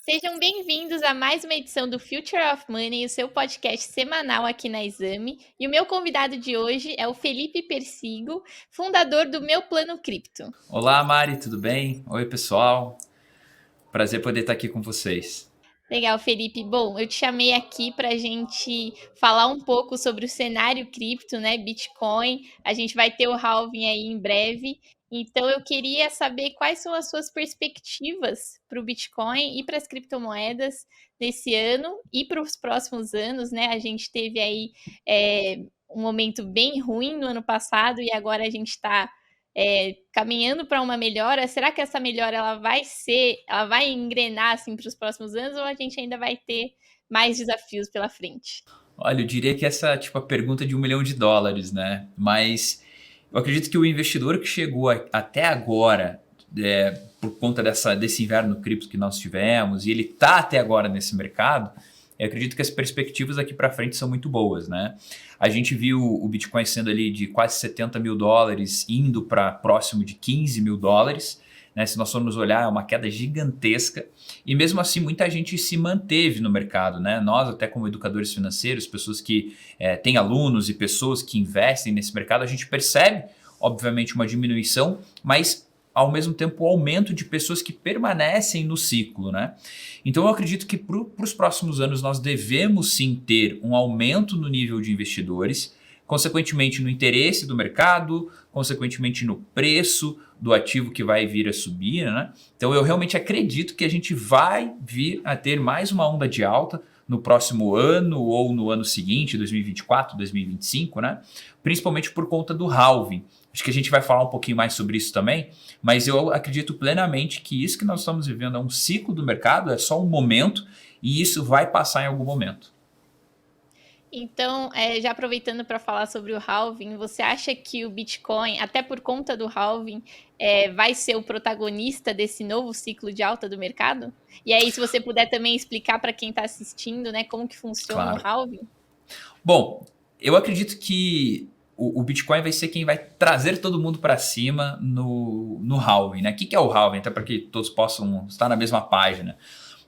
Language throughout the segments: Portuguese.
Sejam bem-vindos a mais uma edição do Future of Money, o seu podcast semanal aqui na Exame. E o meu convidado de hoje é o Felipe Persigo, fundador do Meu Plano Cripto. Olá, Mari, tudo bem? Oi, pessoal. Prazer poder estar aqui com vocês. Legal, Felipe. Bom, eu te chamei aqui para a gente falar um pouco sobre o cenário cripto, né? Bitcoin. A gente vai ter o halving aí em breve. Então, eu queria saber quais são as suas perspectivas para o Bitcoin e para as criptomoedas nesse ano e para os próximos anos, né? A gente teve aí um momento bem ruim no ano passado e agora a gente está caminhando para uma melhora. Será que essa melhora ela vai engrenar assim para os próximos anos ou a gente ainda vai ter mais desafios pela frente? Olha, eu diria que essa é tipo a pergunta de US$ 1 milhão, né? Mas eu acredito que o investidor que chegou até agora, por conta desse inverno cripto que nós tivemos, e ele está até agora nesse mercado, eu acredito que as perspectivas daqui para frente são muito boas, né? A gente viu o Bitcoin sendo ali de quase US$ 70 mil, indo para próximo de US$ 15 mil, né? Se nós formos olhar, é uma queda gigantesca. E mesmo assim, muita gente se manteve no mercado, né? Nós, até como educadores financeiros, pessoas que têm alunos e pessoas que investem nesse mercado, a gente percebe, obviamente, uma diminuição, mas ao mesmo tempo o aumento de pessoas que permanecem no ciclo, né? Então eu acredito que para os próximos anos nós devemos sim ter um aumento no nível de investidores, consequentemente no interesse do mercado, consequentemente no preço do ativo que vai vir a subir, né? Então eu realmente acredito que a gente vai vir a ter mais uma onda de alta no próximo ano ou no ano seguinte, 2024, 2025, né? Principalmente por conta do halving. Acho que a gente vai falar um pouquinho mais sobre isso também, mas eu acredito plenamente que isso que nós estamos vivendo é um ciclo do mercado, é só um momento e isso vai passar em algum momento. Então, já aproveitando para falar sobre o halving, você acha que o Bitcoin, até por conta do halving, vai ser o protagonista desse novo ciclo de alta do mercado? E aí, se você puder também explicar para quem está assistindo, né, como que funciona o Claro. halving? Bom, eu acredito que o Bitcoin vai ser quem vai trazer todo mundo para cima no halving, né? O que é o halving? Até para que todos possam estar na mesma página.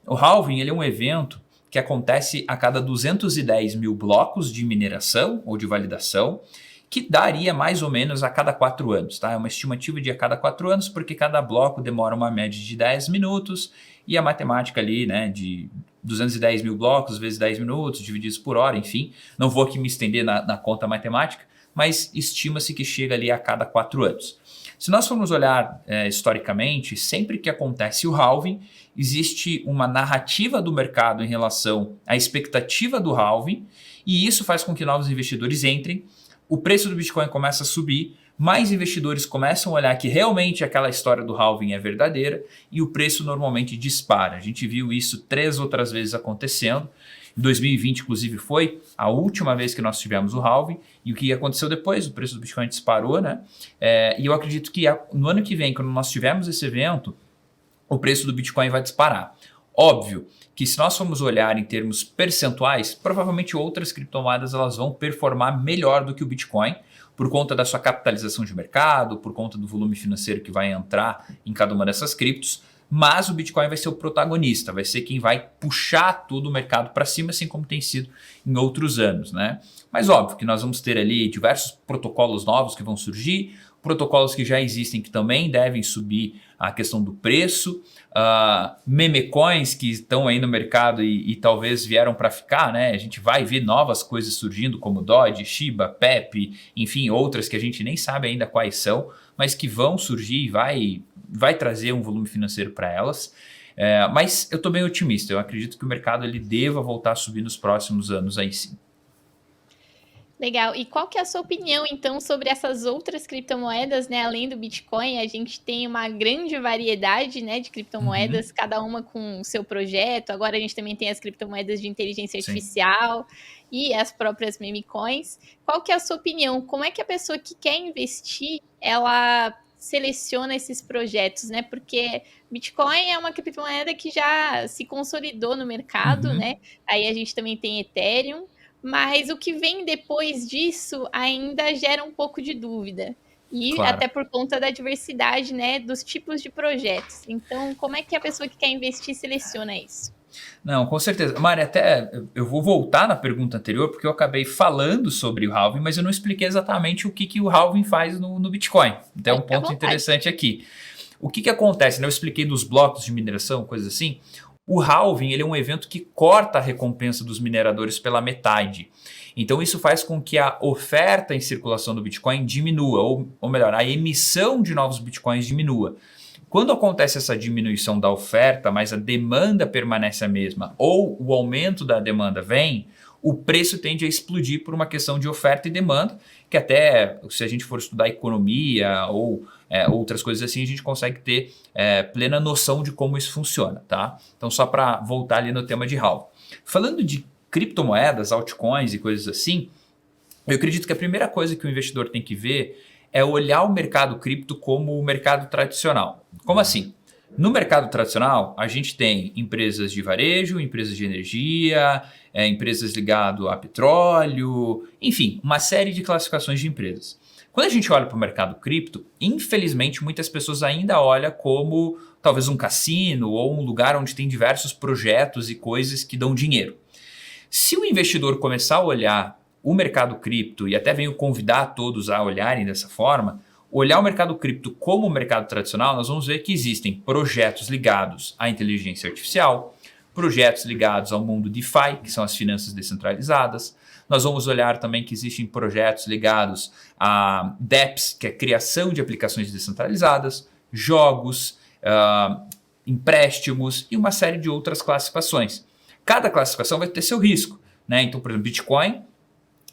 O halving ele é um evento que acontece a cada 210 mil blocos de mineração ou de validação, que daria mais ou menos a cada 4 anos. Tá? É uma estimativa de a cada 4 anos, porque cada bloco demora uma média de 10 minutos e a matemática ali, né, de 210 mil blocos vezes 10 minutos, divididos por hora, enfim. Não vou aqui me estender na conta matemática, mas estima-se que chega ali a cada 4 anos. Se nós formos olhar historicamente, sempre que acontece o halving, existe uma narrativa do mercado em relação à expectativa do halving, e isso faz com que novos investidores entrem, o preço do Bitcoin começa a subir, mais investidores começam a olhar que realmente aquela história do halving é verdadeira e o preço normalmente dispara. A gente viu isso 3 outras vezes acontecendo. Em 2020, inclusive, foi a última vez que nós tivemos o halving. E o que aconteceu depois? O preço do Bitcoin disparou, né? E eu acredito que no ano que vem, quando nós tivermos esse evento, o preço do Bitcoin vai disparar. Óbvio que se nós formos olhar em termos percentuais, provavelmente outras criptomoedas elas vão performar melhor do que o Bitcoin, por conta da sua capitalização de mercado, por conta do volume financeiro que vai entrar em cada uma dessas criptos, mas o Bitcoin vai ser o protagonista, vai ser quem vai puxar todo o mercado para cima, assim como tem sido em outros anos, né? Mas óbvio que nós vamos ter ali diversos protocolos novos que vão surgir, protocolos que já existem que também devem subir a questão do preço, meme coins que estão aí no mercado e talvez vieram para ficar, né? A gente vai ver novas coisas surgindo como Doge, Shiba, Pepe, enfim, outras que a gente nem sabe ainda quais são, mas que vão surgir e vai trazer um volume financeiro para elas. Mas eu estou bem otimista, eu acredito que o mercado ele deva voltar a subir nos próximos anos aí sim. Legal. E qual que é a sua opinião, então, sobre essas outras criptomoedas, né? Além do Bitcoin, a gente tem uma grande variedade, né, de Uhum, criptomoedas, cada uma com o seu projeto. Agora a gente também tem as criptomoedas de inteligência sim. artificial e as próprias meme coins. Qual que é a sua opinião? Como é que a pessoa que quer investir, ela seleciona esses projetos, né? Porque Bitcoin é uma criptomoeda que já se consolidou no mercado, Uhum. né? Aí a gente também tem Ethereum, mas o que vem depois disso ainda gera um pouco de dúvida. e Claro. até por conta da diversidade, né, dos tipos de projetos. Então, como é que a pessoa que quer investir seleciona isso? Não, com certeza. Mari, até eu vou voltar na pergunta anterior, porque eu acabei falando sobre o halving, mas eu não expliquei exatamente o que o halving faz no Bitcoin. Então é Pode um ficar à ponto vontade. interessante aqui. O que acontece? Né? Eu expliquei dos blocos de mineração, coisas assim. O halving ele é um evento que corta a recompensa dos mineradores pela metade. Então isso faz com que a oferta em circulação do Bitcoin diminua, ou melhor, a emissão de novos Bitcoins diminua. Quando acontece essa diminuição da oferta, mas a demanda permanece a mesma, ou o aumento da demanda vem, o preço tende a explodir por uma questão de oferta e demanda, que até se a gente for estudar economia ou outras coisas assim, a gente consegue ter plena noção de como isso funciona, tá? Então só para voltar ali no tema de halving. Falando de criptomoedas, altcoins e coisas assim, eu acredito que a primeira coisa que o investidor tem que ver é olhar o mercado cripto como o mercado tradicional. Como assim? No mercado tradicional, a gente tem empresas de varejo, empresas de energia, empresas ligadas a petróleo, enfim, uma série de classificações de empresas. Quando a gente olha para o mercado cripto, infelizmente muitas pessoas ainda olham como talvez um cassino ou um lugar onde tem diversos projetos e coisas que dão dinheiro. Se o investidor começar a olhar o mercado cripto, e até venho convidar todos a olharem dessa forma, olhar o mercado cripto como o mercado tradicional, nós vamos ver que existem projetos ligados à inteligência artificial, projetos ligados ao mundo DeFi, que são as finanças descentralizadas. Nós vamos olhar também que existem projetos ligados a dApps, que é a criação de aplicações descentralizadas, jogos, empréstimos e uma série de outras classificações. Cada classificação vai ter seu risco, né? Então, por exemplo, Bitcoin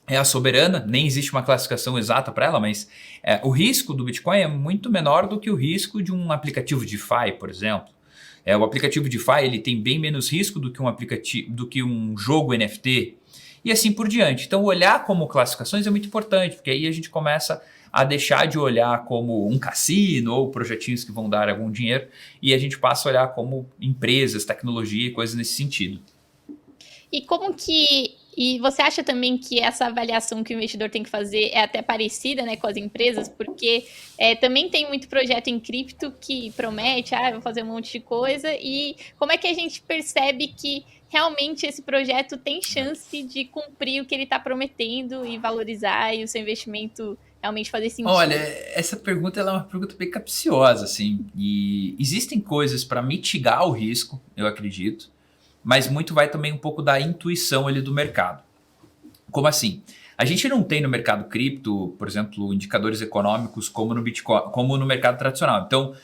é a soberana, nem existe uma classificação exata para ela, mas o risco do Bitcoin é muito menor do que o risco de um aplicativo DeFi, por exemplo. O aplicativo DeFi ele tem bem menos risco do que um aplicativo, do que um jogo NFT e assim por diante. Então, olhar como classificações é muito importante, porque aí a gente começa a deixar de olhar como um cassino ou projetinhos que vão dar algum dinheiro e a gente passa a olhar como empresas, tecnologia e coisas nesse sentido. E como que. E você acha também que essa avaliação que o investidor tem que fazer é até parecida, né, com as empresas? Porque também tem muito projeto em cripto que promete, vou fazer um monte de coisa. E como é que a gente percebe que realmente esse projeto tem chance de cumprir o que ele está prometendo e valorizar e o seu investimento realmente fazer Olha, sentido? essa pergunta ela é uma pergunta bem capciosa, assim. E existem coisas para mitigar o risco, eu acredito, mas muito vai também um pouco da intuição ali do mercado. Como assim? A gente não tem no mercado cripto, por exemplo, indicadores econômicos como no Bitcoin, como no mercado tradicional. Então,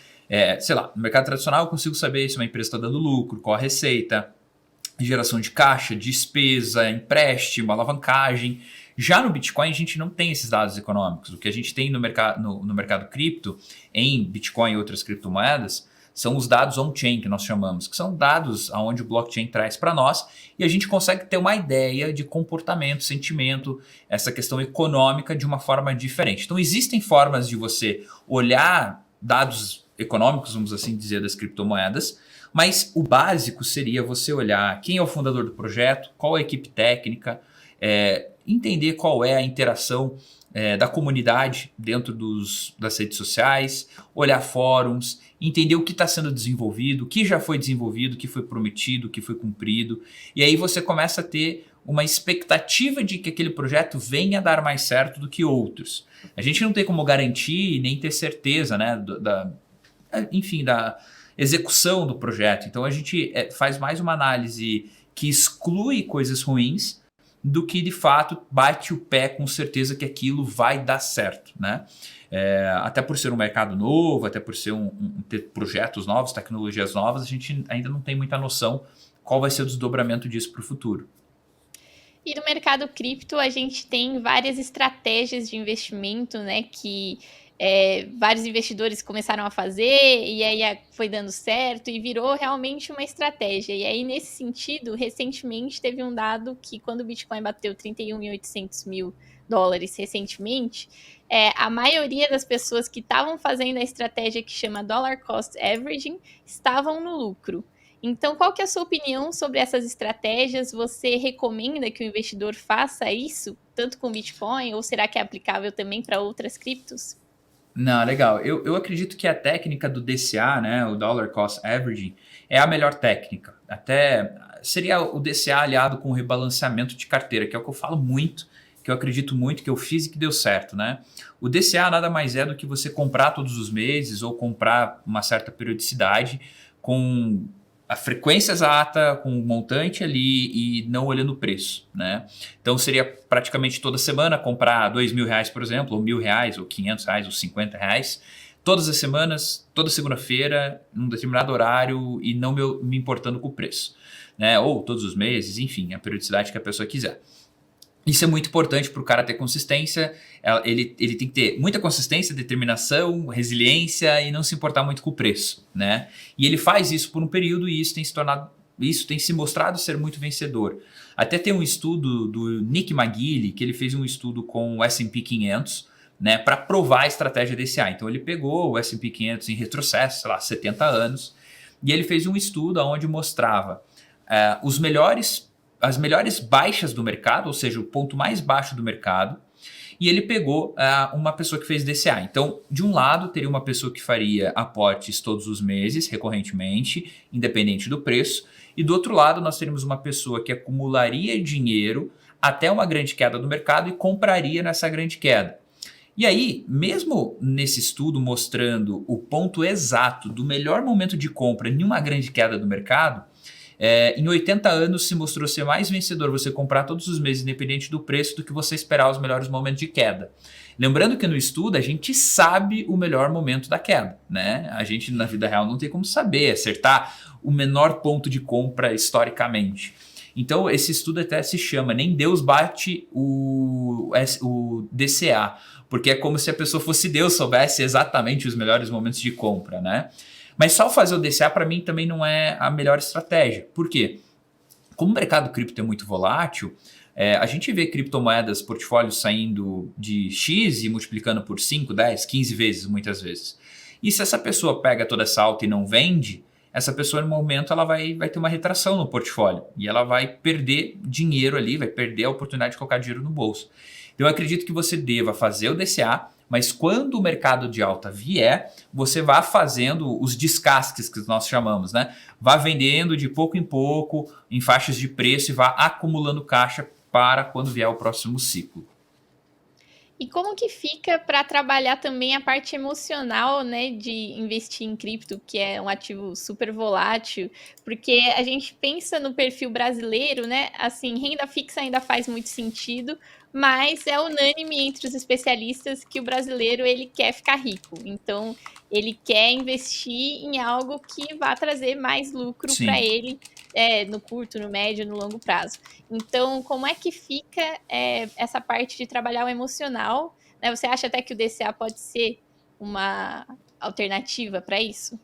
sei lá, no mercado tradicional eu consigo saber se uma empresa está dando lucro, qual a receita, geração de caixa, despesa, empréstimo, alavancagem. Já no Bitcoin a gente não tem esses dados econômicos. O que a gente tem no mercado cripto, em Bitcoin e outras criptomoedas, são os dados on-chain que nós chamamos, que são dados onde o blockchain traz para nós e a gente consegue ter uma ideia de comportamento, sentimento, essa questão econômica de uma forma diferente. Então existem formas de você olhar dados econômicos, vamos assim dizer, das criptomoedas, mas o básico seria você olhar quem é o fundador do projeto, qual é a equipe técnica, entender qual é a interação da comunidade dentro das redes sociais, olhar fóruns, entender o que está sendo desenvolvido, o que já foi desenvolvido, o que foi prometido, o que foi cumprido. E aí você começa a ter uma expectativa de que aquele projeto venha a dar mais certo do que outros. A gente não tem como garantir nem ter certeza, né, enfim, da execução do projeto. Então a gente faz mais uma análise que exclui coisas ruins do que de fato bate o pé com certeza que aquilo vai dar certo, né? Até por ser um mercado novo, até por ser ter projetos novos, tecnologias novas, a gente ainda não tem muita noção qual vai ser o desdobramento disso para o futuro. E no mercado cripto a gente tem várias estratégias de investimento, né, que vários investidores começaram a fazer e aí foi dando certo e virou realmente uma estratégia. E aí, nesse sentido, recentemente teve um dado que quando o Bitcoin bateu 31.800 mil dólares recentemente, a maioria das pessoas que estavam fazendo a estratégia que chama Dollar Cost Averaging estavam no lucro. Então, qual que é a sua opinião sobre essas estratégias? Você recomenda que o investidor faça isso, tanto com Bitcoin, ou será que é aplicável também para outras criptos? Não, legal. Eu acredito que a técnica do DCA, né, o Dollar Cost Averaging, é a melhor técnica. Até seria o DCA aliado com o rebalanceamento de carteira, que é o que eu falo muito, que eu acredito muito, que eu fiz e que deu certo, né? O DCA nada mais é do que você comprar todos os meses ou comprar uma certa periodicidade com a frequência exata, com o montante ali e não olhando o preço, né? Então seria praticamente toda semana comprar R$ 2.000, por exemplo, ou R$ 1.000, ou R$ 500, ou R$ 50, todas as semanas, toda segunda-feira, num determinado horário e não me importando com o preço, né? Ou todos os meses, enfim, a periodicidade que a pessoa quiser. Isso é muito importante para o cara ter consistência, ele tem que ter muita consistência, determinação, resiliência e não se importar muito com o preço, né? E ele faz isso por um período e isso tem se mostrado ser muito vencedor. Até tem um estudo do Nick McGilly, que ele fez um estudo com o S&P 500, né, para provar a estratégia DCA. Então ele pegou o S&P 500 em retrocesso, sei lá, 70 anos, e ele fez um estudo onde mostrava as melhores baixas do mercado, ou seja, o ponto mais baixo do mercado, e ele pegou uma pessoa que fez DCA. Então, de um lado, teria uma pessoa que faria aportes todos os meses, recorrentemente, independente do preço, e do outro lado, nós teríamos uma pessoa que acumularia dinheiro até uma grande queda do mercado e compraria nessa grande queda. E aí, mesmo nesse estudo mostrando o ponto exato do melhor momento de compra em uma grande queda do mercado, em 80 anos se mostrou ser mais vencedor você comprar todos os meses, independente do preço, do que você esperar os melhores momentos de queda. Lembrando que no estudo a gente sabe o melhor momento da queda, né? A gente na vida real não tem como saber, acertar o menor ponto de compra historicamente. Então esse estudo até se chama Nem Deus Bate o DCA, porque é como se a pessoa fosse Deus, soubesse exatamente os melhores momentos de compra, né? Mas só fazer o DCA para mim também não é a melhor estratégia. Por quê? Como o mercado cripto é muito volátil, a gente vê criptomoedas, portfólios saindo de X e multiplicando por 5, 10, 15 vezes muitas vezes. E se essa pessoa pega toda essa alta e não vende, essa pessoa no momento ela vai ter uma retração no portfólio e ela vai perder dinheiro ali, vai perder a oportunidade de colocar dinheiro no bolso. Então eu acredito que você deva fazer o DCA, mas quando o mercado de alta vier, você vá fazendo os descasques que nós chamamos, né? Vá vendendo de pouco em pouco, em faixas de preço e vá acumulando caixa para quando vier o próximo ciclo. E como que fica para trabalhar também a parte emocional, né, de investir em cripto, que é um ativo super volátil? Porque a gente pensa no perfil brasileiro, né? Assim, renda fixa ainda faz muito sentido, mas é unânime entre os especialistas que o brasileiro ele quer ficar rico. Então, ele quer investir em algo que vá trazer mais lucro para Sim. ele, no curto, no médio, no longo prazo. Então, como é que fica essa parte de trabalhar o emocional, né? Você acha até que o DCA pode ser uma alternativa para isso?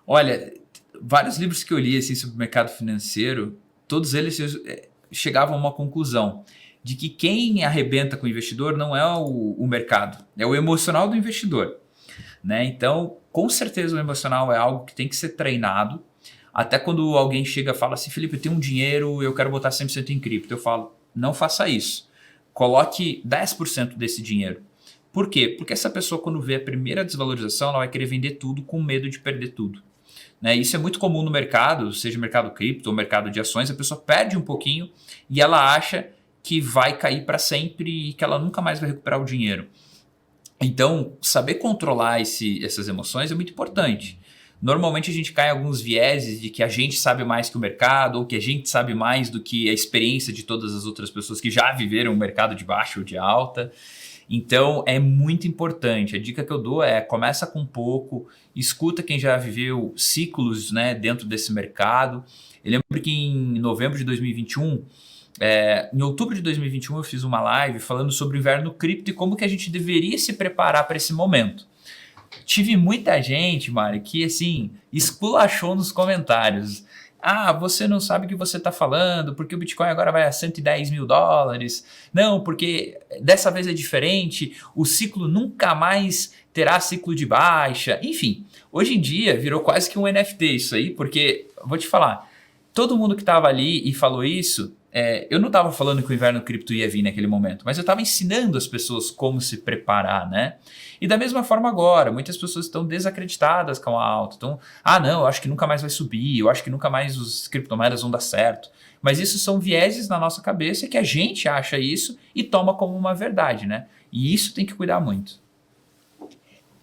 Olha, vários livros que eu li assim, sobre o mercado financeiro, todos eles chegavam a uma conclusão de que quem arrebenta com o investidor não é o mercado, é o emocional do investidor, né? Então, com certeza o emocional é algo que tem que ser treinado. Até quando alguém chega e fala assim, Felipe, eu tenho um dinheiro, eu quero botar 100% em cripto. Eu falo, não faça isso. Coloque 10% desse dinheiro. Por quê? Porque essa pessoa, quando vê a primeira desvalorização, ela vai querer vender tudo com medo de perder tudo. Né? Isso é muito comum no mercado, seja mercado cripto ou mercado de ações, a pessoa perde um pouquinho e ela acha que vai cair para sempre e que ela nunca mais vai recuperar o dinheiro. Então, saber controlar essas emoções é muito importante. Normalmente a gente cai em alguns vieses de que a gente sabe mais que o mercado ou que a gente sabe mais do que a experiência de todas as outras pessoas que já viveram o mercado de baixa ou de alta. Então é muito importante. A dica que eu dou é começa com pouco, escuta quem já viveu ciclos, né, dentro desse mercado. Eu lembro que em novembro de 2021, em outubro de 2021 eu fiz uma live falando sobre o inverno cripto e como que a gente deveria se preparar para esse momento. Tive muita gente, Mari, que assim, esculachou nos comentários. Ah, você não sabe o que você está falando, porque o Bitcoin agora vai a US$110 mil. Não, porque dessa vez é diferente, o ciclo nunca mais terá ciclo de baixa. Enfim, hoje em dia virou quase que um NFT isso aí, porque, vou te falar, todo mundo que estava ali e falou isso, eu não estava falando que o inverno cripto ia vir naquele momento, mas eu estava ensinando as pessoas como se preparar, né? E da mesma forma agora, muitas pessoas estão desacreditadas com a alta. Então, não, eu acho que nunca mais vai subir, eu acho que nunca mais os criptomoedas vão dar certo. Mas isso são vieses na nossa cabeça que a gente acha isso e toma como uma verdade, né? E isso tem que cuidar muito.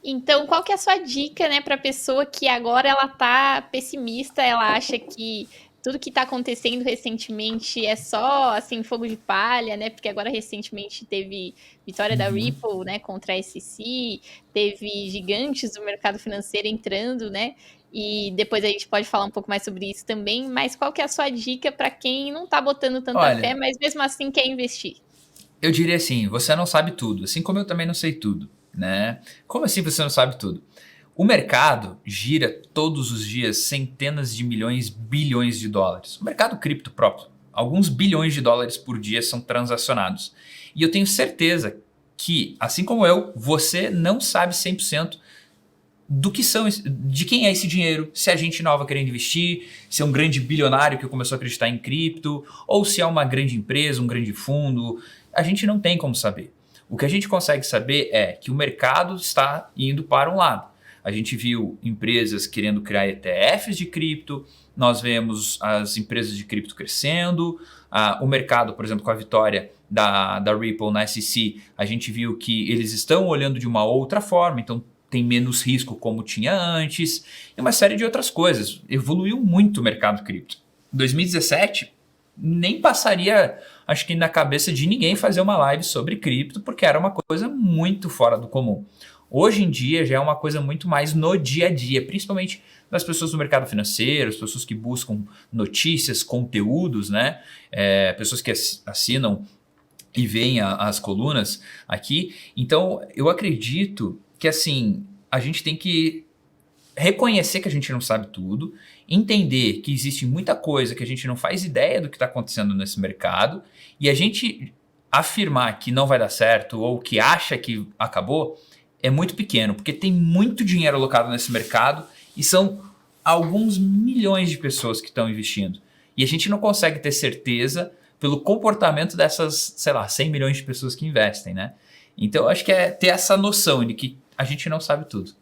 Então, qual que é a sua dica, né, para a pessoa que agora ela tá pessimista, ela acha que tudo que está acontecendo recentemente é só, assim, fogo de palha, né? Porque agora recentemente teve vitória da Ripple, né, contra a SEC, teve gigantes do mercado financeiro entrando, né? E depois a gente pode falar um pouco mais sobre isso também, mas qual que é a sua dica para quem não tá botando tanta fé, Olha, mas mesmo assim quer investir? eu diria assim, você não sabe tudo, assim como eu também não sei tudo, né? Como assim você não sabe tudo? O mercado gira todos os dias centenas de milhões, bilhões de dólares. O mercado cripto próprio, alguns bilhões de dólares por dia são transacionados. E eu tenho certeza que, assim como eu, você não sabe 100% do que são, de quem é esse dinheiro, se é gente nova querendo investir, se é um grande bilionário que começou a acreditar em cripto, ou se é uma grande empresa, um grande fundo. A gente não tem como saber. O que a gente consegue saber é que o mercado está indo para um lado. A gente viu empresas querendo criar ETFs de cripto, nós vemos as empresas de cripto crescendo, o mercado, por exemplo, com a vitória da Ripple na SEC, a gente viu que eles estão olhando de uma outra forma, então tem menos risco como tinha antes, e uma série de outras coisas. Evoluiu muito o mercado cripto. Em 2017, nem passaria, acho que na cabeça de ninguém fazer uma live sobre cripto, porque era uma coisa muito fora do comum. Hoje em dia já é uma coisa muito mais no dia a dia, principalmente das pessoas do mercado financeiro, as pessoas que buscam notícias, conteúdos, né? Pessoas que assinam e veem as colunas aqui. Então, eu acredito que assim, a gente tem que reconhecer que a gente não sabe tudo, entender que existe muita coisa que a gente não faz ideia do que está acontecendo nesse mercado, e a gente afirmar que não vai dar certo ou que acha que acabou é muito pequeno, porque tem muito dinheiro alocado nesse mercado e são alguns milhões de pessoas que estão investindo. E a gente não consegue ter certeza pelo comportamento dessas, sei lá, 100 milhões de pessoas que investem, né? Então, eu acho que é ter essa noção de que a gente não sabe tudo.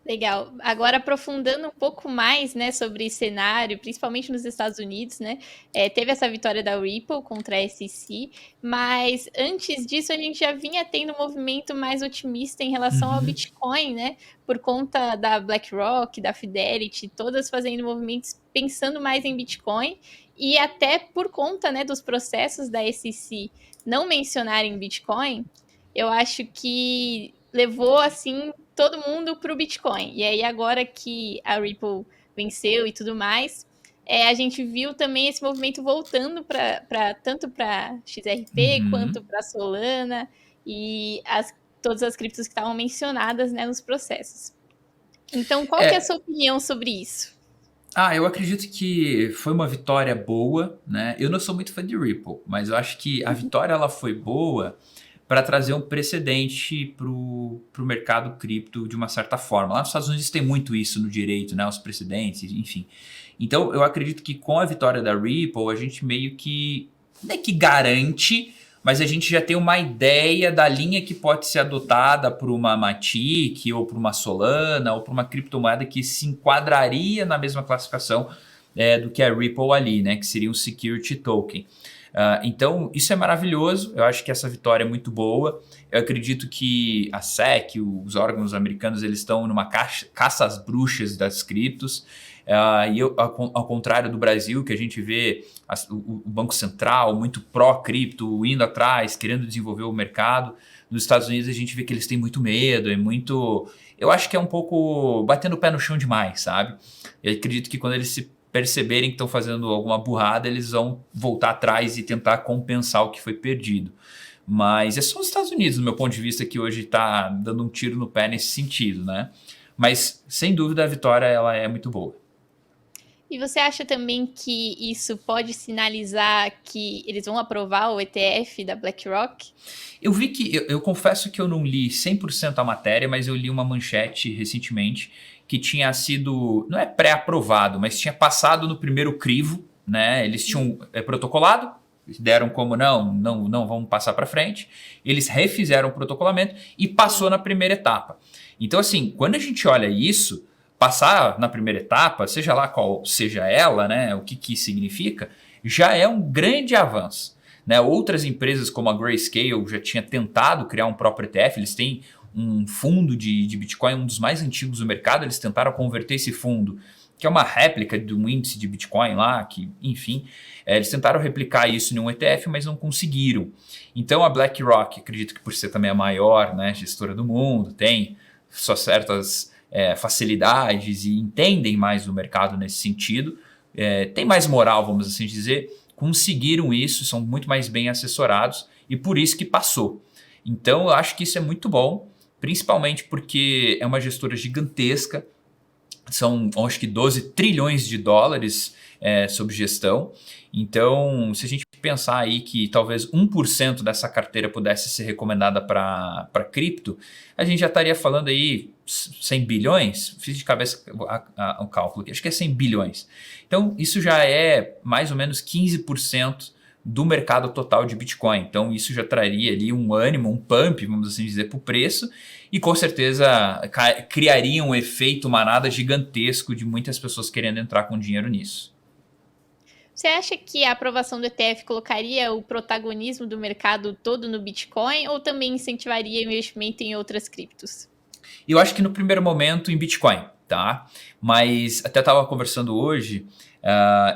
Legal. Agora, aprofundando um pouco mais, né, sobre cenário, principalmente nos Estados Unidos, né, teve essa vitória da Ripple contra a SEC, mas antes disso a gente já vinha tendo um movimento mais otimista em relação ao Bitcoin, né, por conta da BlackRock, da Fidelity, todas fazendo movimentos pensando mais em Bitcoin, e até por conta, né, dos processos da SEC não mencionarem Bitcoin, eu acho que levou, assim, todo mundo para o Bitcoin. E aí, agora que a Ripple venceu e tudo mais, a gente viu também esse movimento voltando tanto para XRP quanto para Solana e todas as criptos que estavam mencionadas, né, nos processos. Então, qual que é a sua opinião sobre isso? Eu acredito que foi uma vitória boa, né? Eu não sou muito fã de Ripple, mas eu acho que a vitória ela foi boa para trazer um precedente para o mercado cripto de uma certa forma. Lá nos Estados Unidos tem muito isso no direito, né? Os precedentes, enfim. Então eu acredito que com a vitória da Ripple a gente meio que não é que garante, mas a gente já tem uma ideia da linha que pode ser adotada por uma Matic ou por uma Solana ou por uma criptomoeda que se enquadraria na mesma classificação do que a Ripple ali, né? Que seria um security token. Então, isso é maravilhoso. Eu acho que essa vitória é muito boa. Eu acredito que a SEC, os órgãos americanos, eles estão numa caça às bruxas das criptos. E ao contrário do Brasil, que a gente vê o Banco Central muito pró-cripto, indo atrás, querendo desenvolver o mercado, nos Estados Unidos a gente vê que eles têm muito medo, eu acho que é um pouco batendo o pé no chão demais, sabe? Eu acredito que quando eles se perceberem que estão fazendo alguma burrada, eles vão voltar atrás e tentar compensar o que foi perdido. Mas é só os Estados Unidos, do meu ponto de vista, que hoje está dando um tiro no pé nesse sentido, né? Mas, sem dúvida, a vitória ela é muito boa. E você acha também que isso pode sinalizar que eles vão aprovar o ETF da BlackRock? Eu vi que, eu confesso que eu não li 100% a matéria, mas eu li uma manchete recentemente que tinha sido, não é pré-aprovado, mas tinha passado no primeiro crivo, né? Eles tinham protocolado, deram como não vamos passar para frente. Eles refizeram o protocolamento e passou na primeira etapa. Então, assim, quando a gente olha isso, passar na primeira etapa, seja lá qual seja ela, né, o que significa, já é um grande avanço. Né? Outras empresas como a Grayscale já tinha tentado criar um próprio ETF, eles têm um fundo de Bitcoin, um dos mais antigos do mercado, eles tentaram converter esse fundo, que é uma réplica de um índice de Bitcoin lá, que, enfim, eles tentaram replicar isso em um ETF, mas não conseguiram. Então a BlackRock, acredito que por ser também a maior, né, gestora do mundo, tem suas certas facilidades e entendem mais do mercado nesse sentido, tem mais moral, vamos assim dizer, conseguiram isso, são muito mais bem assessorados e por isso que passou. Então eu acho que isso é muito bom, principalmente porque é uma gestora gigantesca, são acho que 12 trilhões de dólares sob gestão. Então, se a gente pensar aí que talvez 1% dessa carteira pudesse ser recomendada para cripto, a gente já estaria falando aí 100 bilhões, fiz de cabeça o cálculo, acho que é 100 bilhões. Então, isso já é mais ou menos 15% do mercado total de Bitcoin. Então, isso já traria ali um ânimo, um pump, vamos assim dizer, para o preço, e com certeza criaria um efeito manada gigantesco de muitas pessoas querendo entrar com dinheiro nisso. Você acha que a aprovação do ETF colocaria o protagonismo do mercado todo no Bitcoin ou também incentivaria o investimento em outras criptos? Eu acho que no primeiro momento em Bitcoin, tá? Mas até estava conversando hoje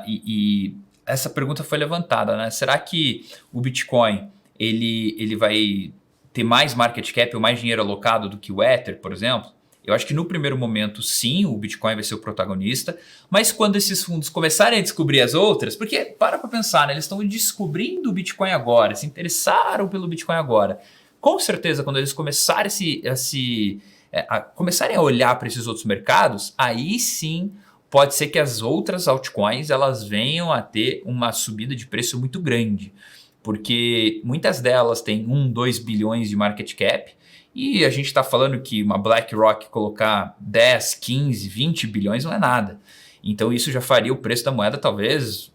e essa pergunta foi levantada, né? Será que o Bitcoin ele vai ter mais market cap ou mais dinheiro alocado do que o Ether, por exemplo? Eu acho que no primeiro momento, sim, o Bitcoin vai ser o protagonista, mas quando esses fundos começarem a descobrir as outras, porque para pensar, né, eles estão descobrindo o Bitcoin agora, se interessaram pelo Bitcoin agora. Com certeza, quando eles começarem começarem a olhar para esses outros mercados, aí sim pode ser que as outras altcoins elas venham a ter uma subida de preço muito grande, porque muitas delas têm 1, 2 bilhões de market cap, e a gente está falando que uma BlackRock colocar 10, 15, 20 bilhões não é nada. Então isso já faria o preço da moeda talvez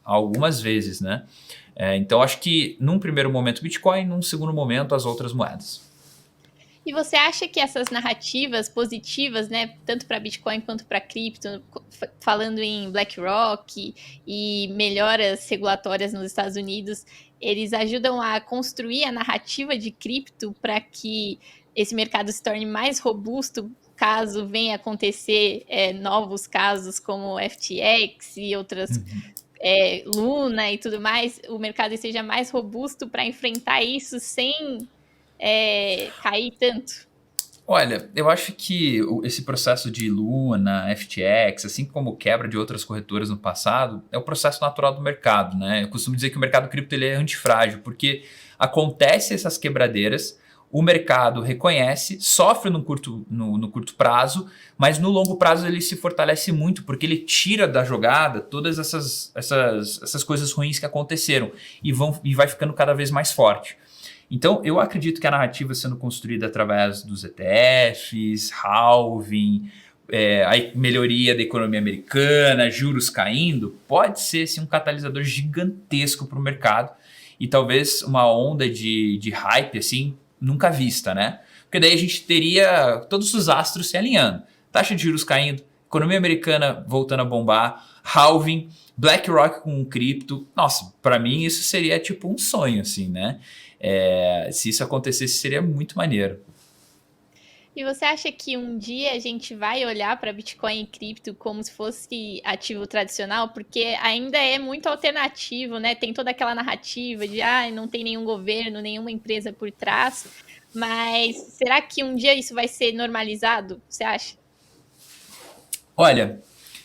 algumas vezes, né? Então acho que num primeiro momento Bitcoin, num segundo momento as outras moedas. E você acha que essas narrativas positivas, né, tanto para Bitcoin quanto para cripto, falando em BlackRock e melhoras regulatórias nos Estados Unidos, eles ajudam a construir a narrativa de cripto para que esse mercado se torne mais robusto caso venha acontecer novos casos como FTX e outras, Luna e tudo mais, o mercado seja mais robusto para enfrentar isso sem cair tanto? Olha, eu acho que esse processo de Luna, FTX, assim como quebra de outras corretoras no passado, é o processo natural do mercado, né? Eu costumo dizer que o mercado cripto ele é antifrágil, porque acontece essas quebradeiras, o mercado reconhece, sofre no curto prazo, mas no longo prazo ele se fortalece muito, porque ele tira da jogada todas essas coisas ruins que aconteceram e vai ficando cada vez mais forte. Então, eu acredito que a narrativa sendo construída através dos ETFs, halving, a melhoria da economia americana, juros caindo, pode ser sim, um catalisador gigantesco para o mercado e talvez uma onda de hype assim, nunca vista, né? Porque daí a gente teria todos os astros se alinhando. Taxa de juros caindo, economia americana voltando a bombar, halving, BlackRock com um cripto. Nossa, para mim isso seria tipo um sonho, assim, né? Se isso acontecesse, seria muito maneiro. E você acha que um dia a gente vai olhar para Bitcoin e cripto como se fosse ativo tradicional? Porque ainda é muito alternativo, né? Tem toda aquela narrativa de não tem nenhum governo, nenhuma empresa por trás. Mas será que um dia isso vai ser normalizado? Você acha? Olha,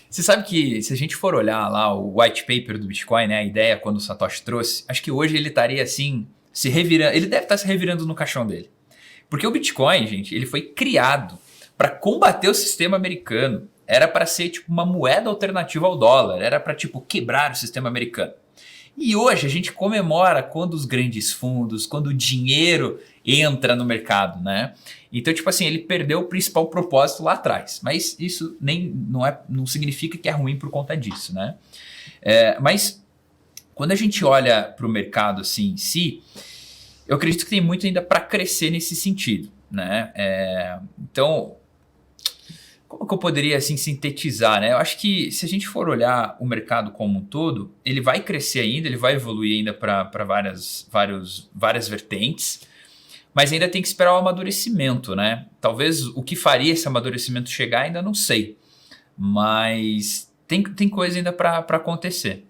você sabe que se a gente for olhar lá o white paper do Bitcoin, né, a ideia quando o Satoshi trouxe, acho que hoje ele estaria assim, se revirando, ele deve estar se revirando no caixão dele. Porque o Bitcoin, gente, ele foi criado para combater o sistema americano. Era para ser tipo uma moeda alternativa ao dólar, era para tipo quebrar o sistema americano. E hoje a gente comemora quando os grandes fundos, quando o dinheiro entra no mercado, né? Então, tipo assim, ele perdeu o principal propósito lá atrás. Mas isso nem não significa que é ruim por conta disso, né? Mas quando a gente olha para o mercado assim em si, eu acredito que tem muito ainda para crescer nesse sentido, né? Então, como que eu poderia assim sintetizar, né? Eu acho que se a gente for olhar o mercado como um todo, ele vai crescer ainda, ele vai evoluir ainda para várias vertentes, mas ainda tem que esperar o amadurecimento, né? Talvez o que faria esse amadurecimento chegar ainda não sei, mas tem coisa ainda para acontecer.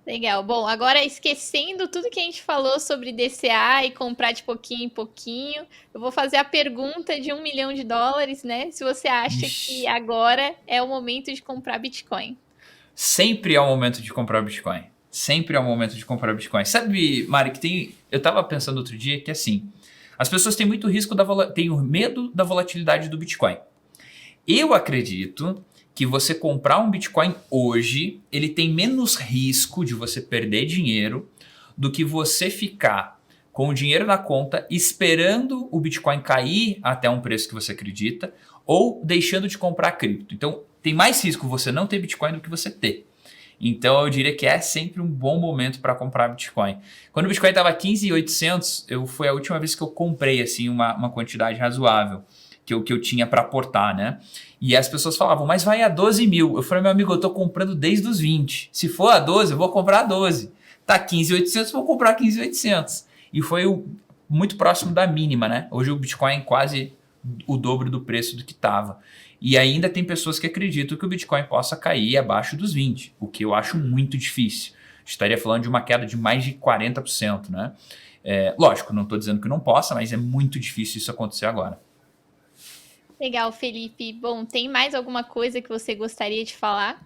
Legal. Bom, agora esquecendo tudo que a gente falou sobre DCA e comprar de pouquinho em pouquinho, eu vou fazer a pergunta de US$ 1 milhão, né? Se você acha que Ixi, agora é o momento de comprar Bitcoin. sempre é o momento de comprar Bitcoin. Sempre é o momento de comprar Bitcoin. Sabe, Mari, eu tava pensando outro dia que assim, as pessoas têm muito risco têm o medo da volatilidade do Bitcoin. Eu acredito que você comprar um Bitcoin hoje, ele tem menos risco de você perder dinheiro do que você ficar com o dinheiro na conta esperando o Bitcoin cair até um preço que você acredita ou deixando de comprar cripto. Então, tem mais risco você não ter Bitcoin do que você ter. Então, eu diria que é sempre um bom momento para comprar Bitcoin. Quando o Bitcoin estava 15.800, foi a última vez que eu comprei assim uma quantidade razoável que eu tinha para aportar, né? E as pessoas falavam, mas vai a 12 mil. Eu falei, meu amigo, eu tô comprando desde os 20. Se for a 12, eu vou comprar a 12. Tá 15.800, vou comprar 15.800. E foi muito próximo da mínima, né? Hoje o Bitcoin é quase o dobro do preço do que estava. E ainda tem pessoas que acreditam que o Bitcoin possa cair abaixo dos 20, o que eu acho muito difícil. Estaria falando de uma queda de mais de 40%, né? Lógico, não estou dizendo que não possa, mas é muito difícil isso acontecer agora. Legal, Felipe. Bom, tem mais alguma coisa que você gostaria de falar?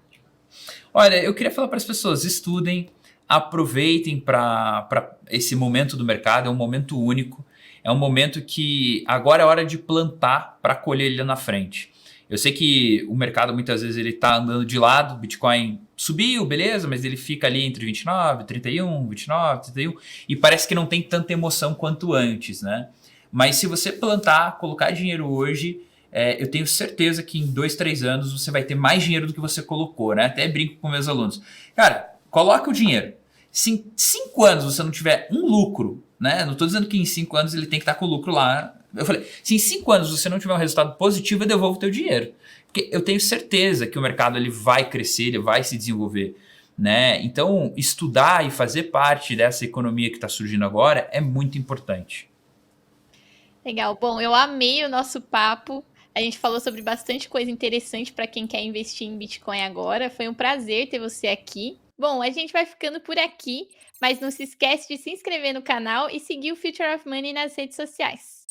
Olha, eu queria falar para as pessoas, estudem, aproveitem para esse momento do mercado, é um momento único, é um momento que agora é hora de plantar para colher ele lá na frente. Eu sei que o mercado muitas vezes ele está andando de lado, o Bitcoin subiu, beleza, mas ele fica ali entre 29, 31, 29, 31 e parece que não tem tanta emoção quanto antes, né? Mas se você plantar, colocar dinheiro hoje, eu tenho certeza que em 2, 3 anos você vai ter mais dinheiro do que você colocou, né? Até brinco com meus alunos. Cara, coloca o dinheiro. Se em 5 anos você não tiver um lucro, né? Não estou dizendo que em 5 anos ele tem que estar com o lucro lá. Eu falei, se em 5 anos você não tiver um resultado positivo, eu devolvo o teu dinheiro. Porque eu tenho certeza que o mercado ele vai crescer, ele vai se desenvolver. Né? Então, estudar e fazer parte dessa economia que está surgindo agora é muito importante. Legal. Bom, eu amei o nosso papo. A gente falou sobre bastante coisa interessante para quem quer investir em Bitcoin agora. Foi um prazer ter você aqui. Bom, a gente vai ficando por aqui, mas não se esquece de se inscrever no canal e seguir o Future of Money nas redes sociais.